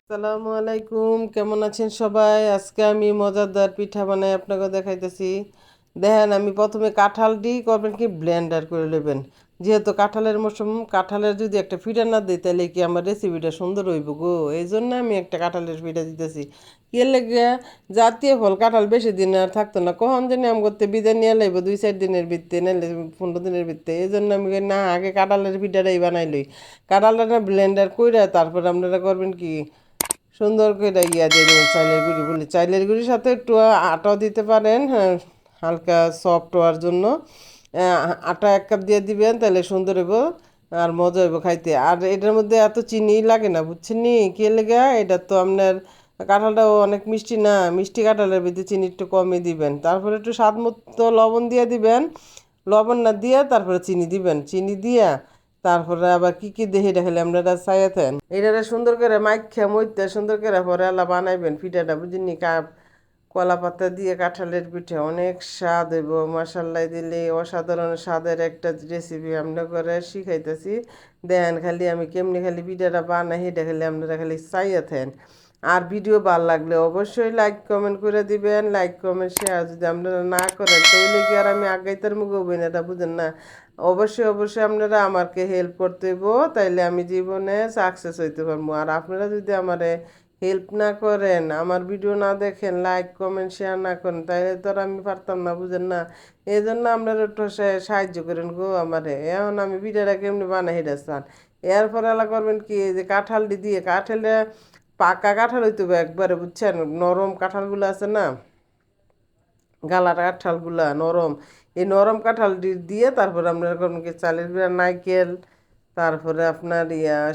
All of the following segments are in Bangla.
আসসালামু আলাইকুম, কেমন আছেন সবাই? আজকে আমি মজাদার পিঠা বানাই আপনাকে দেখাইতেছি। দেখেন, আমি প্রথমে কাঁঠালটি করবেন কি ব্লেন্ডার করে নেবেন। যেহেতু কাঁঠালের মৌসুম, কাঁঠালের যদি একটা পিঠা না দিই তাহলে কি আমার রেসিপিটা সুন্দর হইব গো। এই জন্য আমি একটা কাঁঠালের পিঠা দিতেছি। কে লেগে জাতীয় ফল কাঁঠাল বেশি দিন আর থাকতো না, কখন জানি আম করতে বিদায় নিয়ে লাইব 2-4 দিনের ভিত্তি নাহলে 15 দিনের ভিত্তি। এই জন্য আমি কই, না, আগে কাঁঠালের পিঠাটাই বানাই লই। কাঁঠালটা ব্লেন্ডার কইরা তারপর আপনারা করবেন কি সুন্দর করে ইয়া দিয়ে দেবেন চাইলের গুঁড়ি বলি। চাইলের গুঁড়ির সাথে একটু আটাও দিতে পারেন, হ্যাঁ, হালকা সফট হওয়ার জন্য। আটা 1 কাপ দিয়ে দিবেন, তাহলে সুন্দর হইব আর মজা হইব খাইতে। আর এটার মধ্যে এত চিনি লাগে না, বুঝছেন নি কে লেগে? এটা তো আপনার কাঁঠালটাও অনেক মিষ্টি না, মিষ্টি কাঁঠালের ভিতরে চিনি একটু কমই দিবেন। তারপরে একটু স্বাদ মতো লবণ দিয়ে দিবেন। লবণ না দিয়ে তারপরে চিনি দিবেন, চিনি দিয়া তারপরে আবার কি কি দেখে দেখালে আপনারা চাইতেন এটা সুন্দর করে মাইখা মইতে সুন্দর করে পরে আলা বানাইবেন পিঠাটা, বুঝিনি? কলা পাতা দিয়ে কাঁঠালের পিঠা অনেক স্বাদ হইব। মশাল্লাই দিলে অসাধারণ স্বাদের একটা রেসিপি আমরা করে শিখাইতেছি। দেন খালি আমি কেমনি খালি পিঠাটা বানাই সেটা খালি আপনারা খালি চাইতেন। আর ভিডিও ভালো লাগলে অবশ্যই লাইক কমেন্ট করে দিবেন। লাইক কমেন্ট শেয়ার যদি আপনারা না করেন তাহলে কি আর আমি আগাইতার মুখ হবেন? এটা বুঝেন না? অবশ্যই অবশ্যই আপনারা আমাকে হেল্প করতে হইব, তাইলে আমি জীবনে সাকসেস হইতে পারবো। আর আপনারা যদি আমারে হেল্প না করেন, আমার ভিডিও না দেখেন, লাইক কমেন্ট শেয়ার না করেন, তাইলে তো আর আমি পারতাম না, বুঝেন না? এই জন্য আপনারা একটু সাহায্য করেন গো আমারে। এখন আমি ভিডিওটা কেমনি বানাই হেঁটে চান। এরপর এলা করবেন কি, যে কাঁঠালটি দিয়ে কাঁঠালে পাকা কাঁঠাল হইতে হবে একবারে, বুঝছেন? নরম কাঁঠালগুলো আছে না, গালার কাঁঠালগুলা নরম, এই নরম কাঁঠাল দিয়ে তারপরে আপনার করবেন কি চালের গুঁড়া, নারকেল, তারপরে আপনার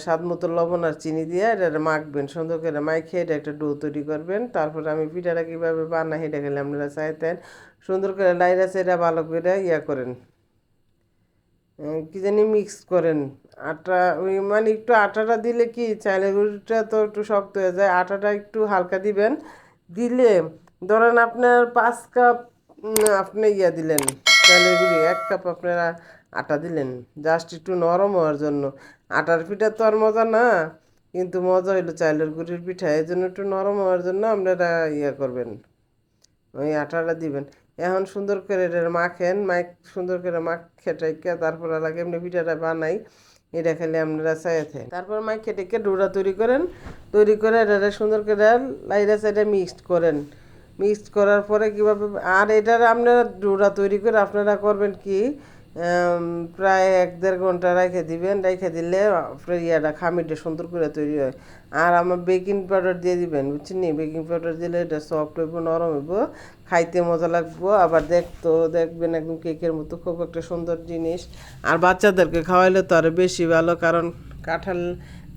স্বাদ মতো লবণ আর চিনি দিয়ে এটা মাখবেন সুন্দর করে। মাখে এটা একটা ডো তৈরি করবেন। তারপরে আমি পিঠাটা কীভাবে বানাই সেটা খেলে আপনারা চাইতেন। সুন্দর করে লাইরা চাইরা ভালো করে করেন, কি জানি মিক্স করেন। আটা ওই মানে একটু আটাটা দিলে কি চালের গুঁড়িটা তো একটু শক্ত হয়ে যায়, আটাটা একটু হালকা দিবেন। দিলে ধরেন আপনার 5 কাপ আপনি দিলেন চালের গুঁড়ি, 1 কাপ আপনারা আটা দিলেন জাস্ট একটু নরম হওয়ার জন্য। আটার পিঠা তো আর মজা না, কিন্তু মজা হইলো চালের গুঁড়ির পিঠা, এই জন্য একটু নরম হওয়ার জন্য আপনারা করবেন, ওই আটাটা দিবেন। এখন সুন্দর করে এটা মাখেন, সুন্দর করে মাখে টাইকা তারপর লাগে এমনি পিঠাটা বানাই। এটা খেলে আপনারা চাইতেন। তারপর মাখে টেকে ডোরা তৈরি করেন। তৈরি করে এটা সুন্দর করে লাইরা সাইডে মিক্সড করেন। মিক্সড করার পরে কীভাবে, আর এটার আপনারা ডোরা তৈরি করে আপনারা করবেন কি প্রায় 1-1.5 ঘন্টা রেখে দিবেন। রেখে দিলে আপনার খামিরটা সুন্দর করে তৈরি হয়। আর আমার বেকিং পাউডার দিয়ে দিবেন, বুঝছেন নি? বেকিং পাউডার দিলে এটা সফট হইব, নরম হইব, খাইতে মজা লাগবো। আবার দেখবেন একদম কেকের মতো, খুব একটা সুন্দর জিনিস। আর বাচ্চাদেরকে খাওয়াইলে তো আরও বেশি ভালো, কারণ কাঁঠাল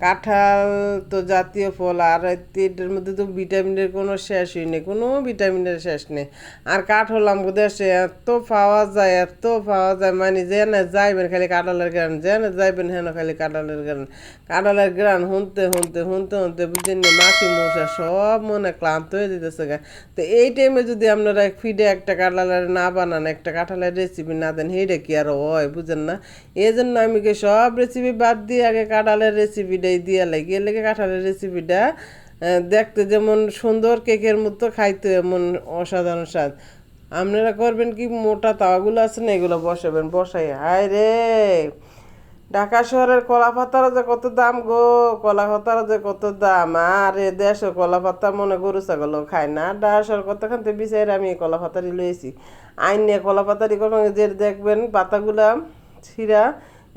কাঁঠাল তো জাতীয় ফল। আর এটার মধ্যে তো ভিটামিনের কোনো শেষই নেই, কোনো ভিটামিনের শেষ নেই। আর কাঁঠাল আমাদের দেশে এত পাওয়া যায়, এত পাওয়া যায়, মানে যে না যাইবেন খালি কাঁঠালের গ্রান, যে না যাইবেন হেন খালি কাঁঠালের গ্রান। কাঁঠালের গ্রান শুনতে শুনতে শুনতে শুনতে বুঝছেন নি, মাছি মশা সব মনে ক্লান্ত হয়ে যেতেছে গা। তো এই টাইমে যদি আপনারা ফিডে একটা কাঁঠালের না বানান, একটা কাঁঠালের রেসিপি না দেন, সেইটা কি আর হয়? বুঝেন না? এই জন্য আমি সব রেসিপি বাদ দিয়ে আগে কাঁঠালের রেসিপিটাই দিয়ে লাগে। এর লেগে কাঁঠালের রেসিপিটা দেখতে যেমন সুন্দর, কেকের মতো, খাইতে এমন অসাধারণ স্বাদ। আপনারা করবেন কি, মোটা তাওয়াগুলো আছে না, এগুলো বসাবেন। বসাই, হায় রে, ঢাকা শহরের কলা পাতারও যে কত দাম গো, কলা পাতারও যে কত দাম। আর এ দেশে কলা পাতা মনে গরু ছাগলও খায় না। ডাসর কতখান থেকে বিচারে আমি কলা পাতারি লইছি। আইন নিয়ে কলা পাতারি কোনো যে দেখবেন পাতাগুলা ছিঁড়া,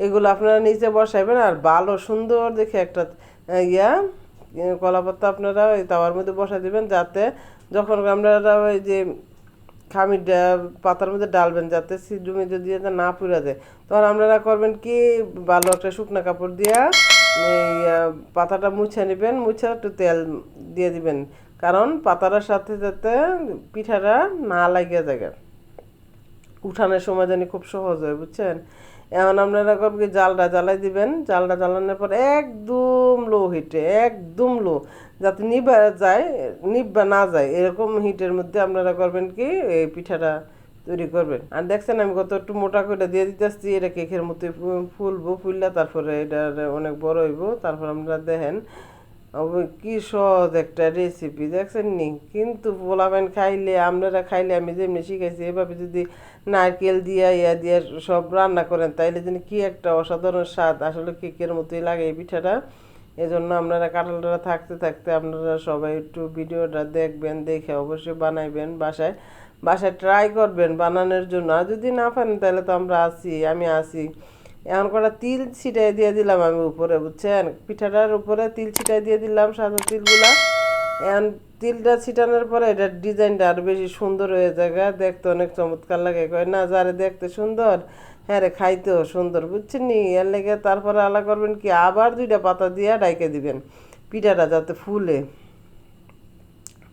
এগুলো আপনারা নিচে বসাইবেন। আর ভালো সুন্দর দেখে একটা ইয়া কলা পাতা আপনারা ওই তাওয়ার মধ্যে বসাই দিবেন, যাতে যখন আপনারা ওই যে খামিরটা পাতার মধ্যে ডালবেন, যাতে সিদ্ধু মিদ্ধু দিয়ে না পুড়ে যায়। তখন আপনারা করবেন কি, ভালো একটা শুকনো কাপড় দিয়া এই পাতাটা মুছে নেবেন, মুছে একটু তেল দিয়ে দিবেন, কারণ পাতাটার সাথে যাতে পিঠাটা না লাগিয়ে যায়, উঠানোর সময় জানি খুব সহজ হয়, বুঝছেন? এখন আপনারা করবেন কি, জালটা জ্বালাই দিবেন। জালটা জ্বালানোর পর একদম লো হিটে, একদম লো, যাতে নিবা না যায় এরকম হিটের মধ্যে আপনারা করবেন কি এই পিঠাটা তৈরি করবেন। আর দেখছেন আমি কত একটু মোটা করে দিয়ে দিতেছি, এটা কেকের মতো ফুলবো, ফুললে তারপরে এটা অনেক বড় হইব। তারপর আপনারা দেখেন কি সহজ একটা রেসিপি দেখছেন নি, কিন্তু পোলাপান খাইলে আপনারা খাইলে আমি যেমনি শিখাইছি এভাবে যদি নারকেল দিয়া দিয়া সব রান্না করেন তাইলে যেন কি একটা অসাধারণ স্বাদ, আসলে কেকের মতোই লাগে এই পিঠাটা। এই জন্য আপনারা কাঁঠালটা থাকতে থাকতে আপনারা সবাই একটু ভিডিওটা দেখবেন, দেখে অবশ্যই বানাইবেন বাসায়, বাসায় ট্রাই করবেন বানানোর জন্য। আর যদি না পারেন তাহলে তো আমি আছি। এখন কটা তিল ছিটাই দিয়ে দিলাম আমি উপরে, বুঝছেন, পিঠাটার উপরে তিল ছিটাই দিয়ে দিলাম, সাদা তিলগুলা। এখন তিলটা ছিটানোর পরে এটার ডিজাইনটা আরো বেশি সুন্দর হয়ে যায়, দেখতে অনেক চমৎকার লাগে। কয় না যারে দেখতে সুন্দর হ্যাঁ রে খাইতেও সুন্দর, বুঝছেন নি। এর লেগে তারপরে আলা করবেন কি, আবার 2টা পাতা দিয়া ডাইকে দিবেন পিঠাটা যাতে ফুলে,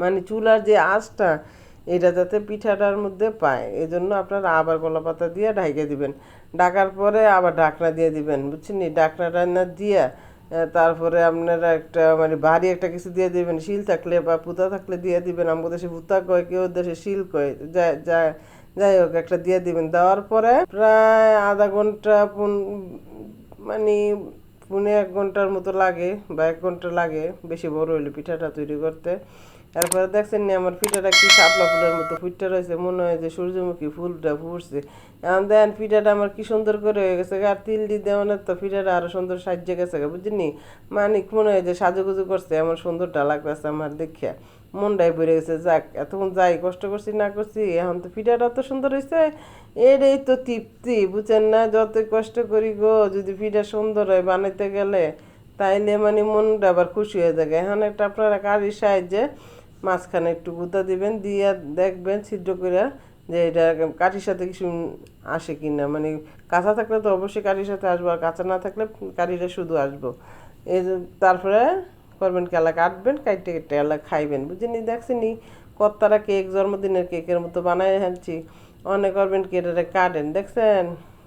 মানে চুলার যে আঁচটা এটা যাতে পিঠাটার মধ্যে পায়, এই জন্য আপনারা আবার কলা পাতা দিয়ে ঢাইকে দিবেন। ঢাকার পরে আবার ঢাকনা দিয়ে দিবেন, বুঝছেন নি। ঢাকনাটা না দিয়ে তারপরে আপনারা একটা মানে ভারী একটা কিছু দিয়ে দিবেন, শিল থাকলে বা পুঁতা থাকলে দিয়ে দিবেন। আমাদের দেশে পুঁতা কয়, কেউ দেশে শিল কয়, যাই হোক একটা দিয়ে দিবেন। দেওয়ার পরে প্রায় আধা ঘন্টা মানে 1.5 ঘন্টার মতো লাগে বা 1 ঘন্টা লাগে, বেশি বড় হইলে পিঠাটা তৈরি করতে। তারপরে দেখছেন নি আমার পিঠাটা কি শাপলা ফুলের মতো ফুটতে রয়েছে, মনে হয় যে সূর্যমুখী ফুলটা ফুটছে। এখন দেখেন পিঠাটা আমার কি সুন্দর করে হয়ে গেছে, আর তিল দিয়ে দেওয়ার তো পিঠাটা আরো সুন্দর সাজিয়ে গেছে, বুঝলি। মানে মনে হয় যে সাজুগুজু করছে, এমন সুন্দরটা লাগতেছে আমার দেখিয়া, মনটাই ভরে গেছে। যাক, এতক্ষণ যাই কষ্ট করছি না করছি, এখন তো পিঠাটা তো সুন্দর হয়েছে, এটাই তো তৃপ্তি, বুঝছেন না। যতই কষ্ট করি গো, যদি পিঠা সুন্দর হয় বানাইতে গেলে, তাইলে মানে মনটা আবার খুশি হয়ে যায়। এখন একটা আপনারা কারির সাহায্যে মাঝখানে একটু গুঁতা দিবেন, দিয়ে দেখবেন ছিদ্র করে যে এটা কাঠির সাথে কিছু আসে কি না, মানে কাঁচা থাকলে তো অবশ্যই কাঠির সাথে আসবো, আর কাঁচা না থাকলে কাঠিটা শুধু আসবো। এই যে তারপরে করবেন কেলা কাটবেন, কাইটে কেটে এলা খাইবেন, বুঝিনি। দেখছেনি কত্তারা কেক, জন্মদিনের কেকের মতো বানাই আনছি। অনেক করবেন কি এটা কাটেন, দেখছেন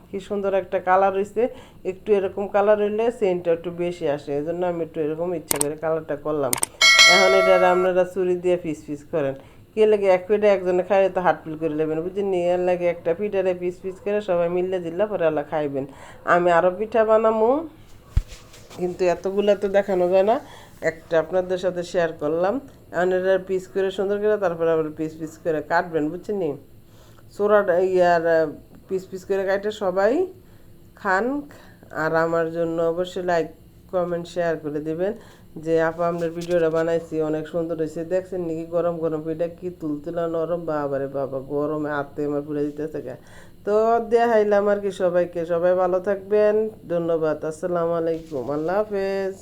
কি সুন্দর একটা কালার হয়েছে। একটু এরকম কালার হইলে সেন্টটা একটু বেশি আসে, এই জন্য আমি একটু এরকম ইচ্ছা করে কালারটা করলাম। এখন এটা আপনারা চুরি দিয়ে পিস পিস করেন, কে লাগে এক পিঠা একজনে খাইলে তো হাট পিল করে নেবেন, বুঝলেন। এর লাগে একটা পিঠারে পিস পিস করে সবাই মিললে দিল্লা পরে আল্লাহ খাইবেন। আমি আরও পিঠা বানামো, কিন্তু এতগুলো তো দেখানো যায় না, একটা আপনাদের সাথে শেয়ার করলাম। এখন এটা পিস করে সুন্দর করে তারপরে আবার পিস পিস করে কাটবেন, বুঝছেন। চোরাটা ইয়ার পিস পিস করে কাটে সবাই খান। আর আমার জন্য অবশ্যই লাইক কমেন্ট শেয়ার করে দিবেন যে আপা আপনার ভিডিওটা বানাইছি অনেক সুন্দর হয়েছে। দেখছেন নাকি গরম গরম পিঠা কি তুলতুলা নরম, বাবারে বাবা, গরমে হাতে আমার পুড়ে দিতেছে। তো দেখাইলাম আর কি সবাইকে। সবাই ভালো থাকবেন, ধন্যবাদ, আসসালামু আলাইকুম, আল্লাহ হাফেজ।